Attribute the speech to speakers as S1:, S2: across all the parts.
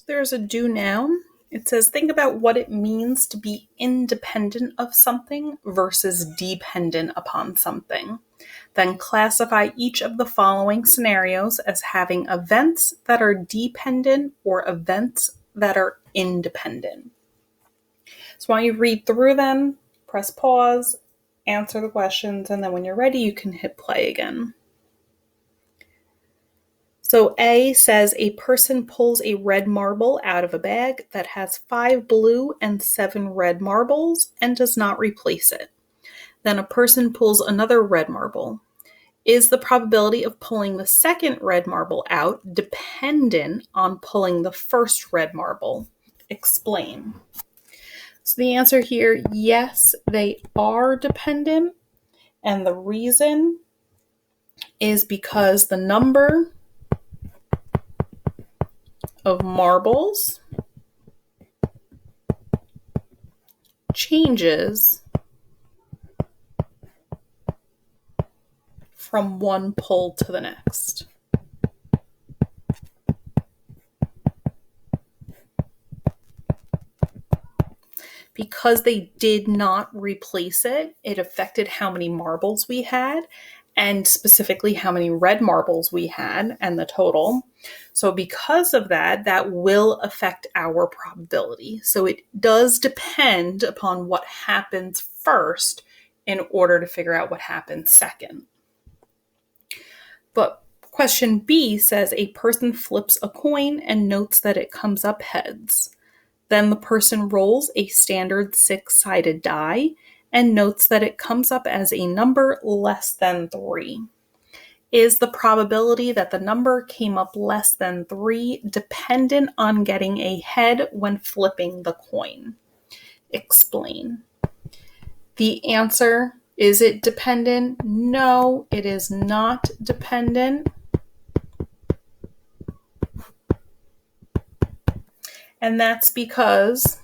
S1: There's a do now. It says, think about what it means to be independent of something versus dependent upon something. Then classify each of the following scenarios as having events that are dependent or events that are independent. So while you read through them, press pause, answer the questions, and then when you're ready, you can hit play again. So A says a person pulls a red marble out of a bag that has 5 blue and 7 red marbles and does not replace it. Then a person pulls another red marble. Is the probability of pulling the second red marble out dependent on pulling the first red marble? Explain. So the answer here, yes, they are dependent. And the reason is because the number of marbles changes from one pull to the next. Because they did not replace it, it affected how many marbles we had, and specifically how many red marbles we had and the total. So because of that, that will affect our probability. So it does depend upon what happens first in order to figure out what happens second. But question B says a person flips a coin and notes that it comes up heads. Then the person rolls a standard 6-sided die and notes that it comes up as a number less than 3. Is the probability that the number came up less than 3 dependent on getting a head when flipping the coin? Explain. The answer, is it dependent? No, it is not dependent. And that's because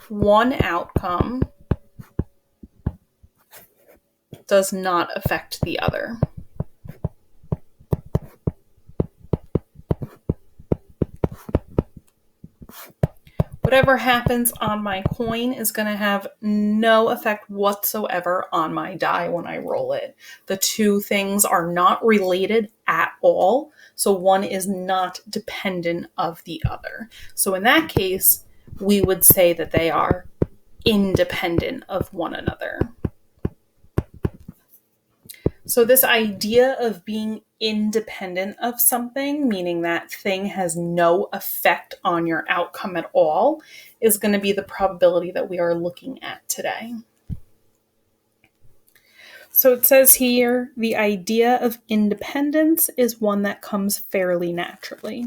S1: one outcome does not affect the other. Whatever happens on my coin is going to have no effect whatsoever on my die when I roll it. The two things are not related at all, so one is not dependent of the other. So in that case, we would say that they are independent of one another. So this idea of being independent of something, meaning that thing has no effect on your outcome at all, is going to be the probability that we are looking at today. So it says here, the idea of independence is one that comes fairly naturally.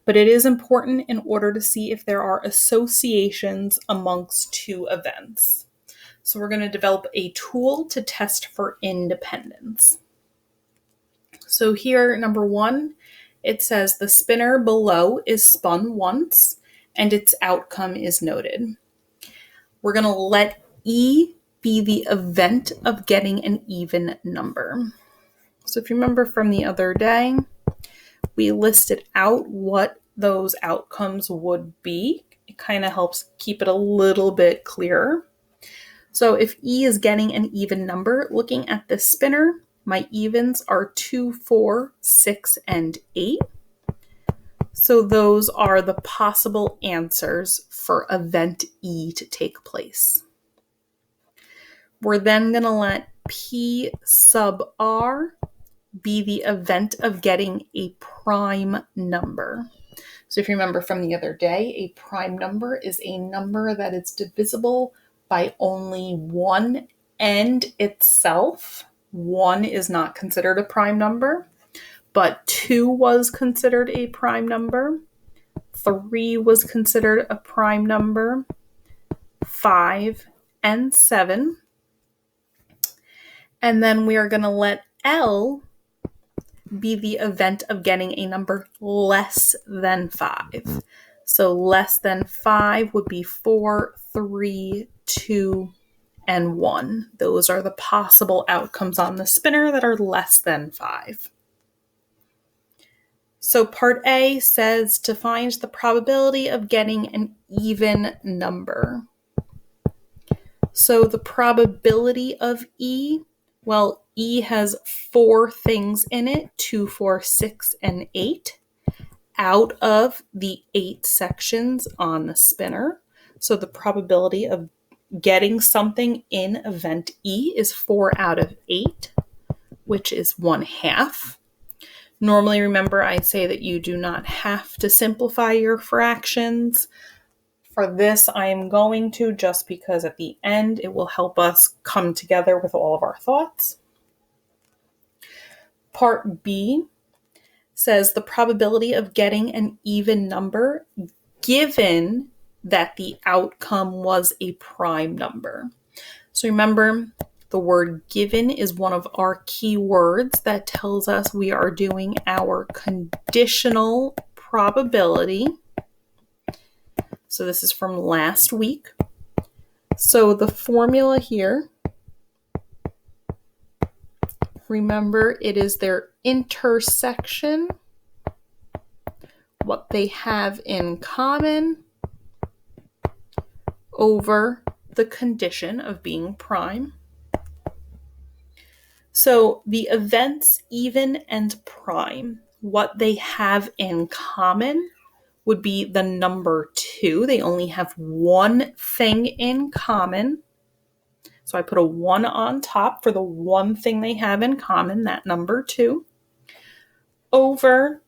S1: But it is important in order to see if there are associations amongst two events. So we're going to develop a tool to test for independence. So here, number 1, it says the spinner below is spun once and its outcome is noted. We're going to let E be the event of getting an even number. So if you remember from the other day, we listed out what those outcomes would be. It kind of helps keep it a little bit clearer. So if E is getting an even number, looking at the spinner, my evens are 2, 4, 6, and 8. So those are the possible answers for event E to take place. We're then going to let P sub R be the event of getting a prime number. So if you remember from the other day, a prime number is a number that is divisible by only one end itself. 1 is not considered a prime number, but 2 was considered a prime number. 3 was considered a prime number. 5 and 7. And then we are going to let L be the event of getting a number less than 5. So less than 5 would be 4, 3, 2, and 1. Those are the possible outcomes on the spinner that are less than 5. So part A says to find the probability of getting an even number. So the probability of E, well, E has 4 things in it, 2, 4, 6, and 8, out of the 8 sections on the spinner. So the probability of getting something in event E is 4 out of 8, which is 1/2. Normally, remember, I say that you do not have to simplify your fractions. For this, I am going to, just because at the end it will help us come together with all of our thoughts. Part B says the probability of getting an even number given that the outcome was a prime number. So remember, the word given is one of our key words that tells us we are doing our conditional probability. So this is from last week. So the formula here, remember, it is their intersection, what they have in common, over the condition of being prime. So the events even and prime, what they have in common would be the number 2. They only have one thing in common. So I put a 1 on top for the one thing they have in common, that number 2. Over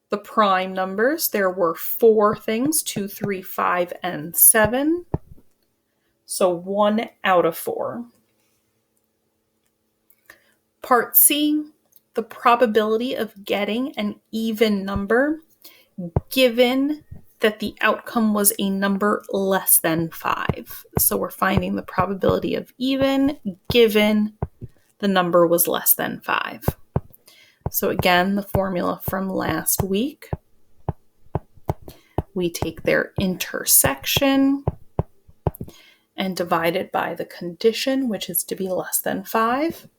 S1: the prime numbers, there were 4 things, 2, 3, 5, and 7. So 1 out of 4. Part C, the probability of getting an even number given that the outcome was a number less than 5. So we're finding the probability of even given the number was less than 5. So again, the formula from last week, we take their intersection and divide it by the condition, which is to be less than 5.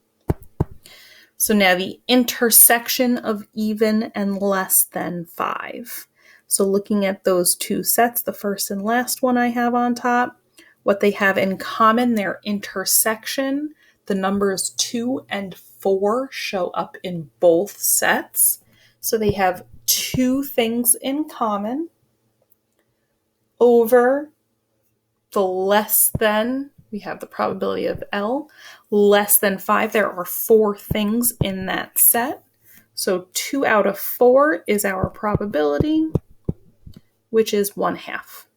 S1: So now the intersection of even and less than 5. So looking at those 2 sets, the first and last one I have on top, what they have in common, their intersection, the numbers 2 and 4 show up in both sets. So they have 2 things in common over the less than, we have the probability of L, less than 5. There are 4 things in that set. So 2 out of 4 is our probability, which is 1/2.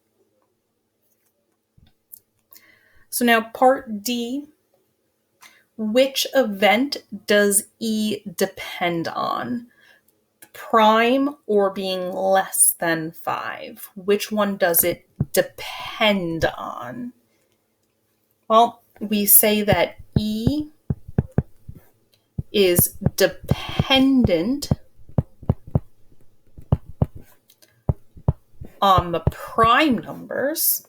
S1: So now part D, which event does E depend on? Prime or being less than 5? Which one does it depend on? Well, we say that E is dependent on the prime numbers,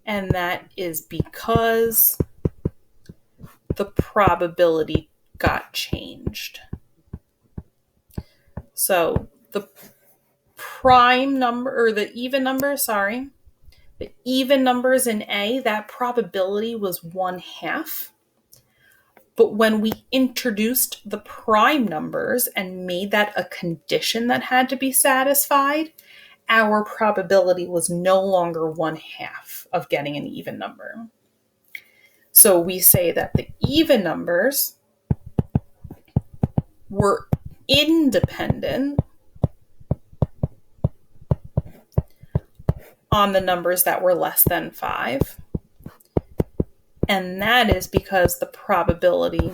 S1: and that is because the probability got changed. So the prime number, or the even number, the even numbers in A, that probability was 1/2. But when we introduced the prime numbers and made that a condition that had to be satisfied, our probability was no longer 1/2 of getting an even number. So we say that the even numbers were independent on the numbers that were less than 5. And that is because the probability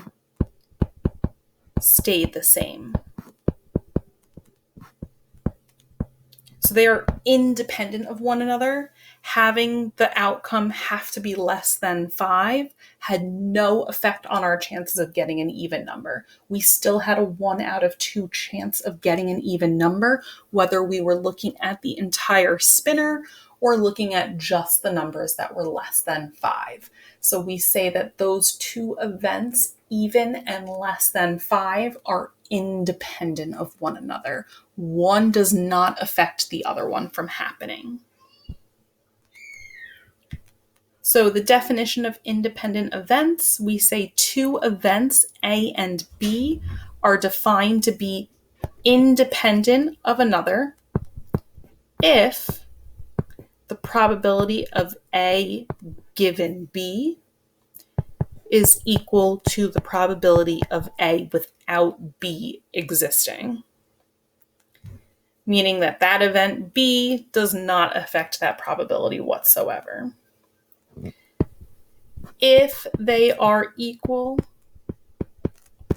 S1: stayed the same. So they are independent of one another. Having the outcome have to be less than 5 had no effect on our chances of getting an even number. We still had a 1 out of 2 chance of getting an even number, whether we were looking at the entire spinner or looking at just the numbers that were less than 5. So we say that those two events, even and less than 5, are independent of one another. One does not affect the other one from happening. So the definition of independent events, we say two events, A and B, are defined to be independent of another if the probability of A given B is equal to the probability of A without B existing. Meaning that that event B does not affect that probability whatsoever. If they are equal,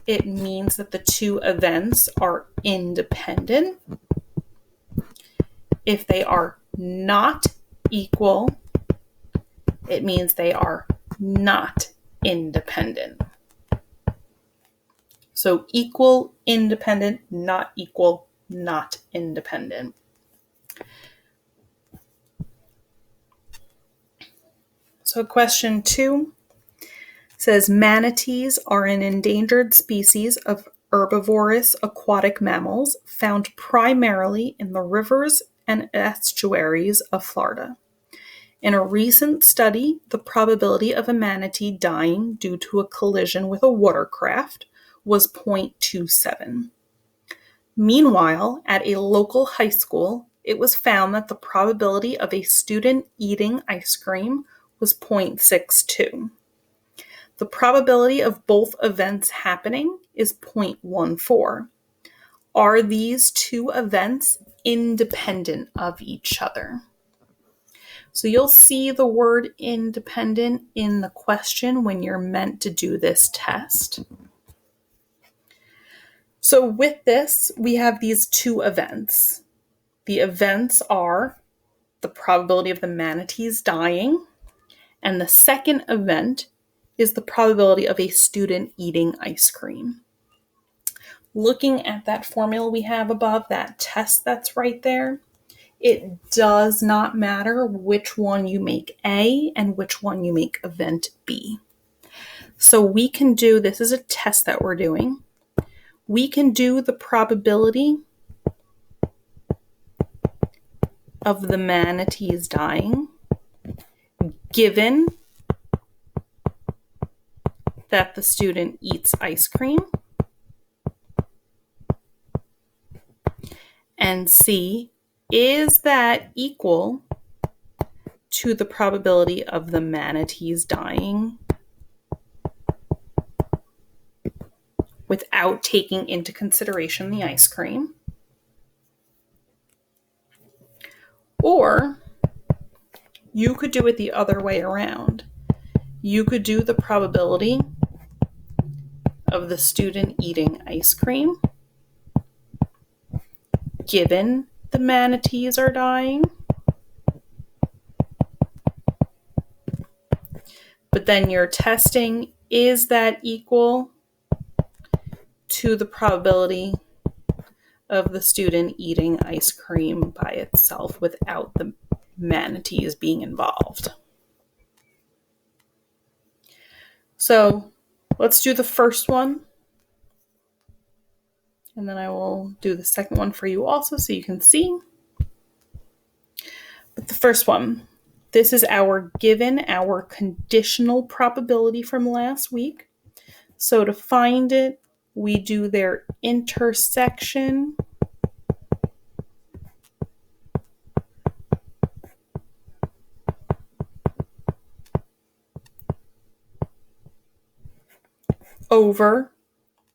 S1: it means that the two events are independent. If they are not equal, it means they are not independent. So equal, independent, not equal, not independent. So question 2 says manatees are an endangered species of herbivorous aquatic mammals found primarily in the rivers and estuaries of Florida. In a recent study, the probability of a manatee dying due to a collision with a watercraft was 0.27. Meanwhile, at a local high school, it was found that the probability of a student eating ice cream was 0.62. The probability of both events happening is 0.14. Are these two events independent of each other? So you'll see the word independent in the question when you're meant to do this test. So with this, we have these two events. The events are the probability of the manatees dying, and the second event is the probability of a student eating ice cream. Looking at that formula we have above, that test that's right there, it does not matter which one you make A and which one you make event B. So we can do, this is a test that we're doing, we can do the probability of the manatees dying given that the student eats ice cream, and see, is that equal to the probability of the manatees dying without taking into consideration the ice cream? Or you could do it the other way around. You could do the probability of the student eating ice cream given the manatees are dying, but then you're testing, is that equal to the probability of the student eating ice cream by itself without the manatees being involved? So let's do the first one, and then I will do the second one for you also so you can see. But the first one, this is our conditional probability from last week. So to find it, we do their intersection over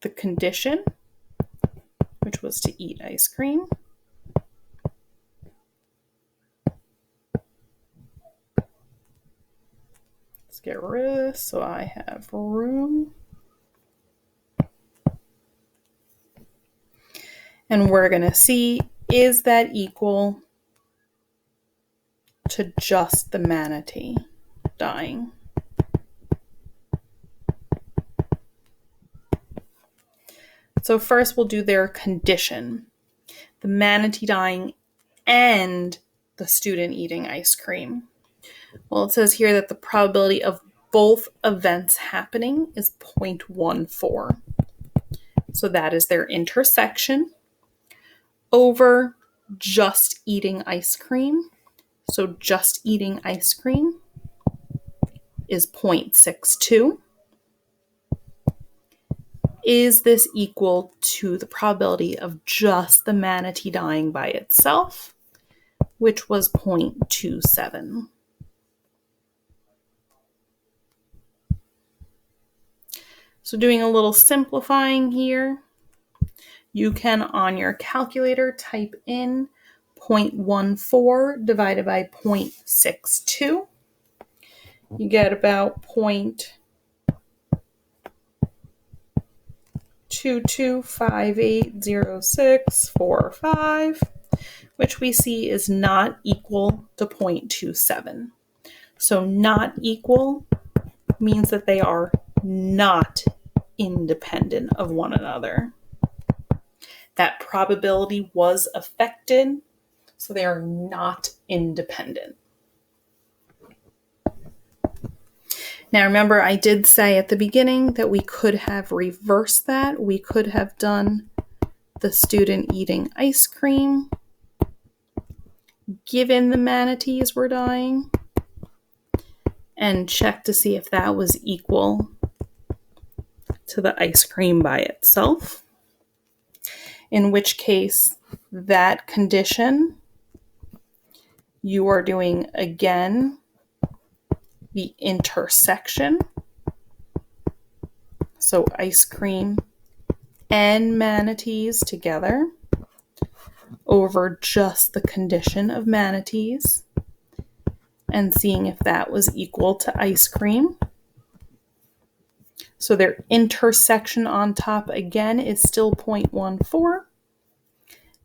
S1: the condition, which was to eat ice cream, let's get rid of this so I have room. And we're going to see, is that equal to just the manatee dying? So first we'll do their condition. The manatee dying and the student eating ice cream? Well, it says here that the probability of both events happening is 0.14. So that is their intersection over just eating ice cream. So just eating ice cream is 0.62. Is this equal to the probability of just the manatee dying by itself, which was 0.27? So doing a little simplifying here, you can on your calculator type in 0.14 divided by 0.62. You get about 0.22580645, which we see is not equal to 0.27. So not equal means that they are not independent of one another. That probability was affected, so they are not independent. Now remember, I did say at the beginning that we could have reversed that. We could have done the student eating ice cream given the manatees were dying and check to see if that was equal to the ice cream by itself. In which case, that condition, you are doing again the intersection. So ice cream and manatees together over just the condition of manatees and seeing if that was equal to ice cream. So their intersection on top again is still 0.14.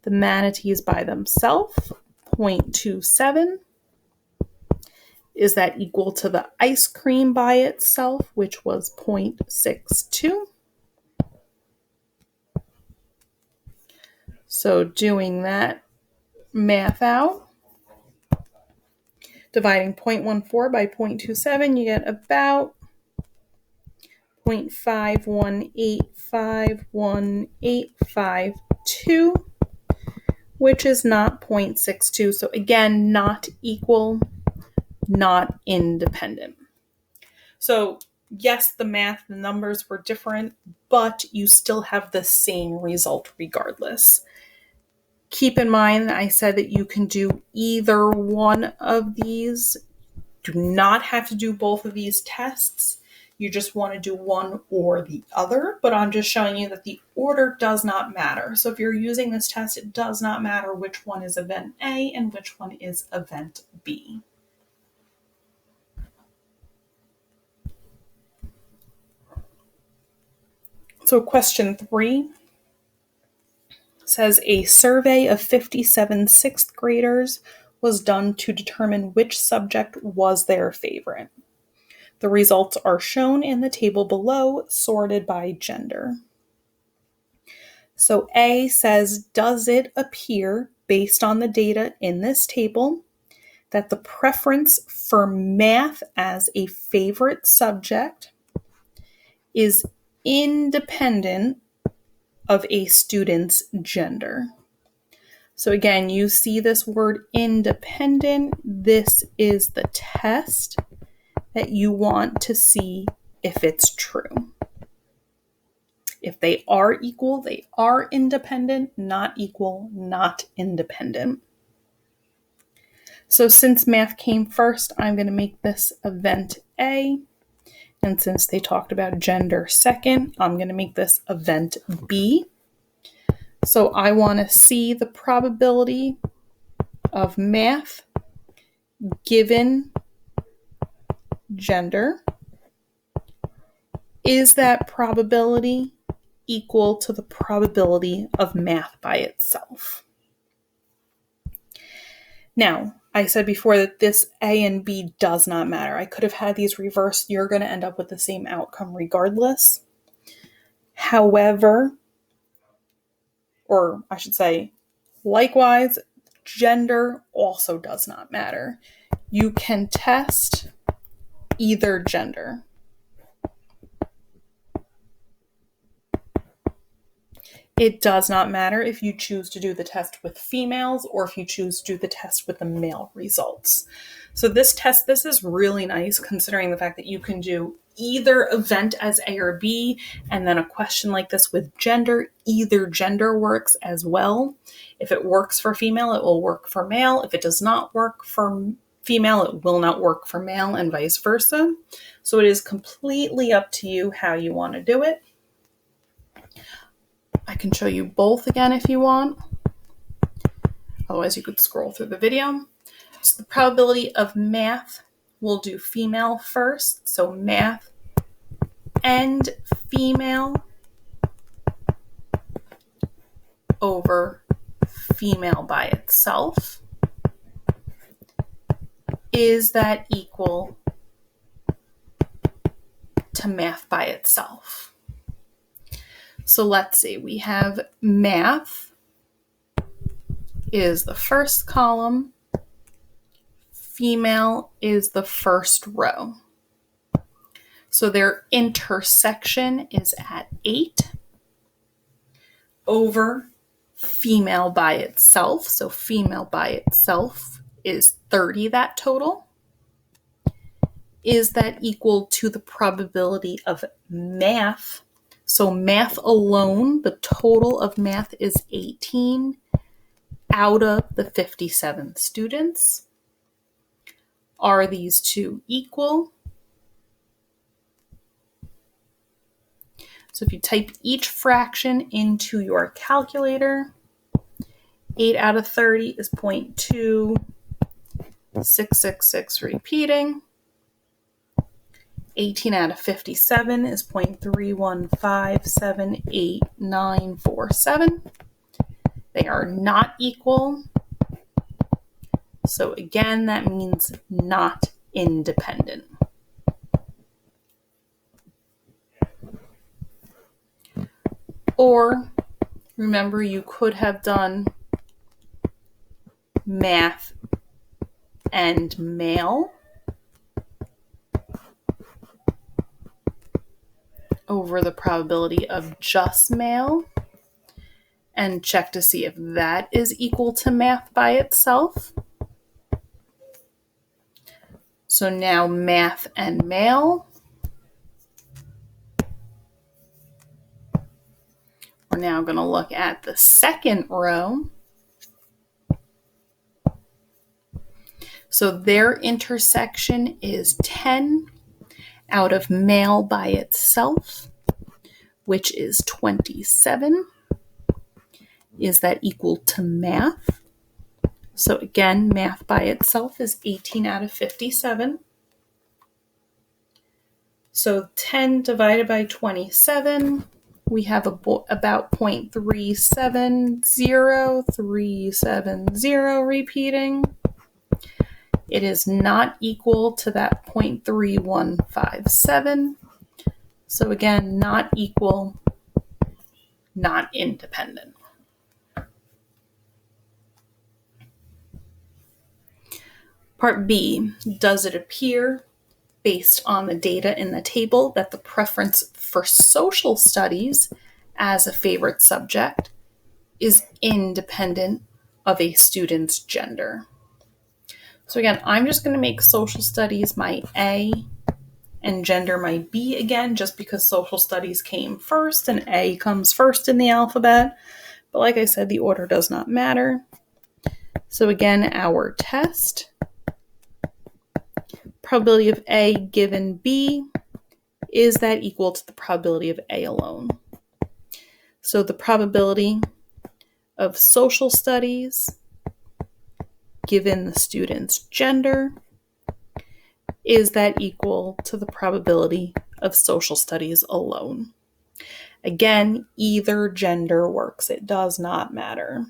S1: The manatees by themselves, 0.27. Is that equal to the ice cream by itself, which was 0.62? So doing that math out, dividing 0.14 by 0.27, you get about 0.51851852, which is not 0.62. So again, not equal, not independent. So yes, the math, the numbers were different, but you still have the same result regardless. Keep in mind that I said that you can do either one of these. Do not have to do both of these tests. You just want to do one or the other, but I'm just showing you that the order does not matter. So if you're using this test, it does not matter which one is event A and which one is event B. So question 3 says a survey of 57 sixth graders was done to determine which subject was their favorite. The results are shown in the table below, sorted by gender. So A says, does it appear, based on the data in this table, that the preference for math as a favorite subject is independent of a student's gender? So again, you see this word independent. This is the test that you want to see if it's true. If they are equal, they are independent. Not equal, not independent. So since math came first, I'm going to make this event A. And since they talked about gender second, I'm going to make this event B. So I want to see the probability of math given gender. Is that probability equal to the probability of math by itself? Now, I said before that this A and B does not matter. I could have had these reversed. You're going to end up with the same outcome regardless. However, or I should say, likewise, Gender also does not matter. You can test either gender. It does not matter if you choose to do the test with females or if you choose to do the test with the male results. So this is really nice considering the fact that you can do either event as A or B, and then a question like this with gender, either gender works as well. If it works for female, it will work for male. If it does not work for female, it will not work for male, and vice versa. So it is completely up to you how you want to do it. I can show you both again if you want. Otherwise, you could scroll through the video. So the probability of math, we'll do female first. So math and female over female by itself. Is that equal to math by itself? So let's see, we have math is the first column, female is the first row. So their intersection is at 8 over female by itself. So female by itself is 30, that total. Is that equal to the probability of math? So math alone, the total of math is 18 out of the 57 students. Are these two equal? So if you type each fraction into your calculator, 8 out of 30 is 0.2666 repeating. 18 out of 57 is 0.3157847. They are not equal. So again, that means not independent. Or remember, you could have done math and male over the probability of just male and check to see if that is equal to math by itself. So now math and male. We're now going to look at the second row. So their intersection is 10 out of male by itself, which is 27. Is that equal to math? So again, math by itself is 18 out of 57. So 10 divided by 27, we have about 0.370370 repeating. It is not equal to that 0.3157. So again, not equal, not independent. Part B, does it appear, based on the data in the table, that the preference for social studies as a favorite subject is independent of a student's gender? So again, I'm just going to make social studies my A and gender my B again, just because social studies came first and A comes first in the alphabet. But like I said, the order does not matter. So again, our test, probability of A given B, is that equal to the probability of A alone? So the probability of social studies given the student's gender, is that equal to the probability of social studies alone? Again, either gender works. It does not matter.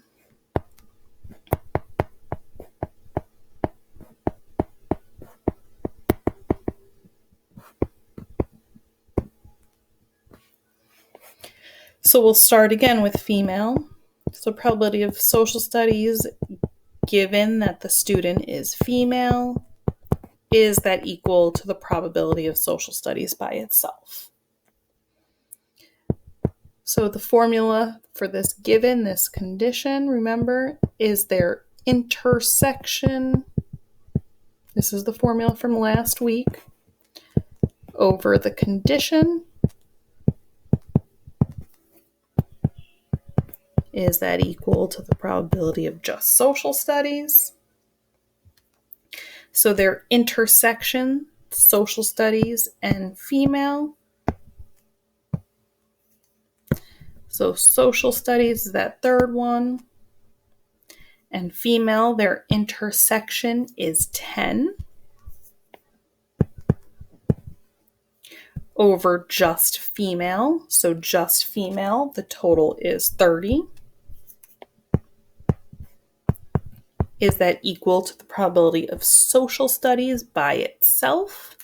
S1: So we'll start again with female. So probability of social studies given that the student is female, is that equal to the probability of social studies by itself? So the formula for this given, this condition, remember, is their intersection. This is the formula from last week, over the condition. Is that equal to the probability of just social studies? So their intersection, social studies and female. So social studies is that third one. And female, their intersection is 10. Over just female. So just female, the total is 30. Is that equal to the probability of social studies by itself?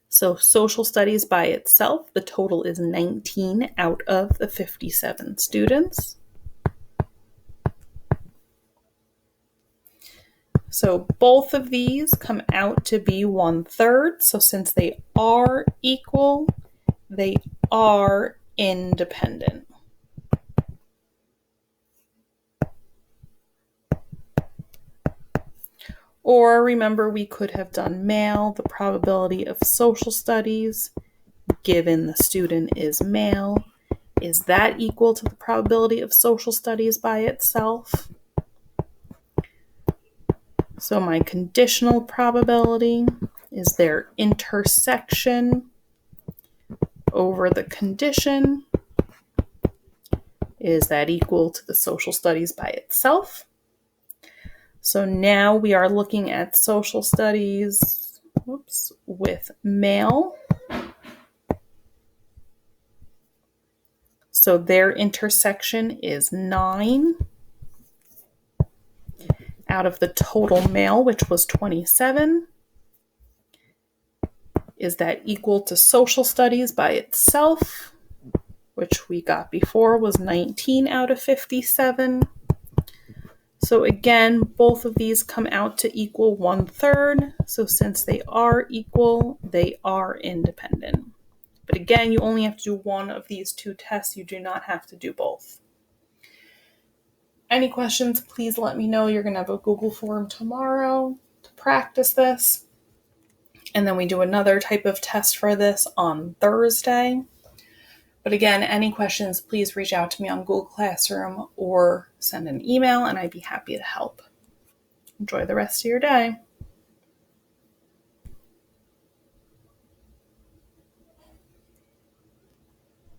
S1: So social studies by itself, the total is 19 out of the 57 students. So both of these come out to be 1/3. So since they are equal, they are independent. Or remember, we could have done male, the probability of social studies, given the student is male. Is that equal to the probability of social studies by itself? So my conditional probability is their intersection over the condition. Is that equal to the social studies by itself? So now we are looking at social studies with male. So their intersection is 9 out of the total male, which was 27. Is that equal to social studies by itself, which we got before was 19 out of 57. So again, both of these come out to equal 1/3. So since they are equal, they are independent. But again, you only have to do one of these two tests. You do not have to do both. Any questions, please let me know. You're going to have a Google form tomorrow to practice this. And then we do another type of test for this on Thursday. But again, any questions, please reach out to me on Google Classroom or send an email, and I'd be happy to help. Enjoy the rest of your day.